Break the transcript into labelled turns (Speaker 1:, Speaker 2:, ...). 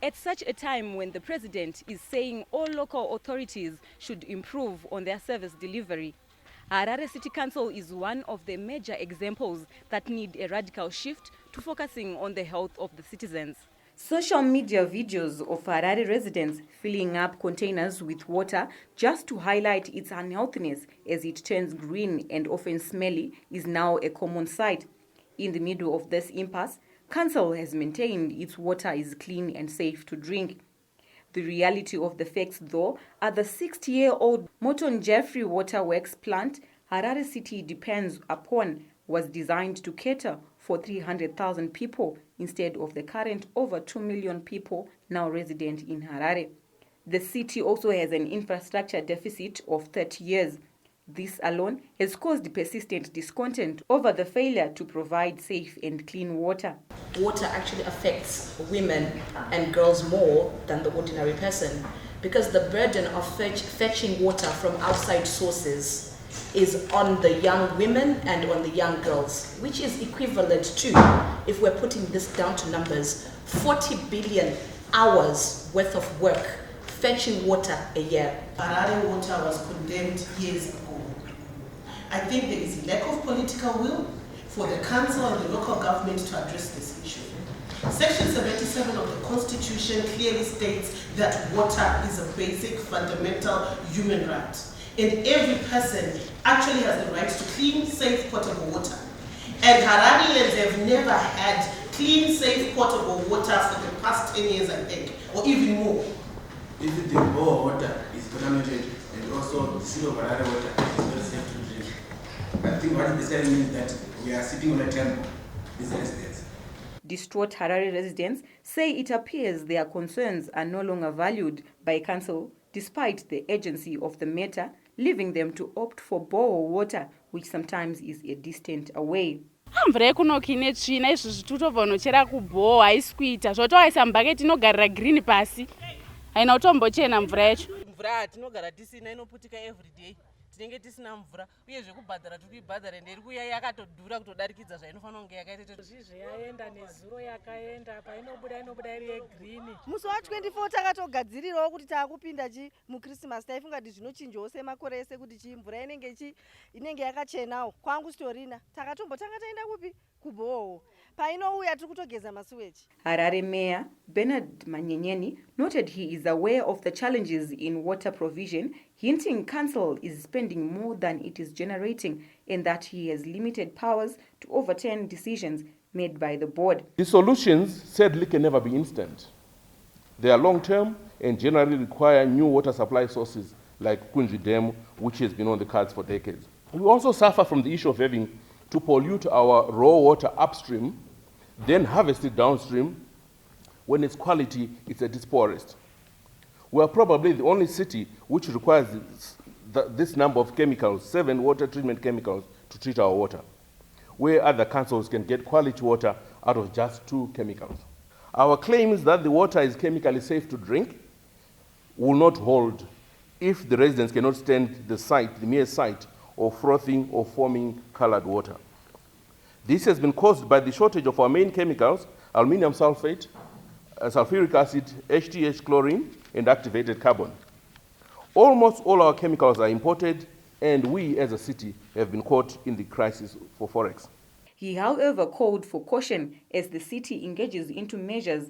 Speaker 1: At such a time when the president is saying all local authorities should improve on their service delivery, Harare City Council is one of the major examples that need a radical shift to focusing on the health of the citizens. Social media videos of Harare residents filling up containers with water just to highlight its unhealthiness as it turns green and often smelly is now a common sight. In the middle of this impasse, Council has maintained its water is clean and safe to drink. The reality of the facts, though, are the 60-year-old Morton Jeffrey Waterworks plant Harare City depends upon was designed to cater for 300,000 people instead of the current over 2 million people now resident in Harare. The city also has an infrastructure deficit of 30 years. This alone has caused persistent discontent over the failure to provide safe and clean water.
Speaker 2: Water actually affects women and girls more than the ordinary person because the burden of fetching water from outside sources is on the young women and on the young girls, which is equivalent to, if we're putting this down to numbers, 40 billion hours worth of work fetching water a year.
Speaker 3: Harare water was condemned years ago. I think there is a lack of political will for the council and the local government to address this issue. Section 77 of the Constitution clearly states that water is a basic fundamental human right. And every person actually has the right to clean, safe, potable water. And Hararians have never had clean, safe, potable water for the past 10 years, I think, or even more.
Speaker 4: If the raw water is contaminated and also the sea of Harare water is not safe to drink, I think what it basically means that we are sitting on a temple, these residents.
Speaker 1: Distraught Harare residents say it appears their concerns are no longer valued by council despite the urgency of the matter, leaving them to opt for borehole water, which sometimes is a distant away.
Speaker 5: Mvura yekunoki ine tsvina izvo zvitutobva unochera kubhoho haisi kuita zvotowaisa mubhaketi inogarira green pasi haina kutombochena mvura yacho.
Speaker 6: Mvura hatinogara tisina inoputika everyday tinenge tisina mvura uye zvekubhadhara tikuibhadhara ende iri kuya yakatodhura kutodarikidza zvainofanira kunge yakaita
Speaker 7: zvizvi yaenda nezuro yakaenda painobuda iri yegreen.
Speaker 8: Musi wa24 takatogadzirirawo kuti taakupinda mukrisimasi taifunga kuti zvinochinjawo semakore ese kuti mvura inenge yakachenawo kwangu sitorina takatombotanga taenda kupi kubhoho painouya tiri kutogeza masiweji.
Speaker 1: Harare Mayor Bernard Manyenyeni noted he is aware of the challenges in water provision, hinting council is spending more than it is generating and that he has limited powers to overturn decisions made by the board.
Speaker 9: The solutions sadly can never be instant. They are long-term and generally require new water supply sources like Kunji Dam, which has been on the cards for decades. We also suffer from the issue of having to pollute our raw water upstream, then harvest it downstream. When its quality is at its poorest. We are probably the only city which requires this number of chemicals, 7 water treatment chemicals, to treat our water, where other councils can get quality water out of just 2 chemicals. Our claims that the water is chemically safe to drink will not hold if the residents cannot stand the mere sight of frothing or foaming colored water. This has been caused by the shortage of our main chemicals, aluminium sulfate, sulfuric acid, HTH chlorine, and activated carbon. Almost all our chemicals are imported, and we as a city have been caught in the crisis for forex.
Speaker 1: He, however, called for caution as the city engages into measures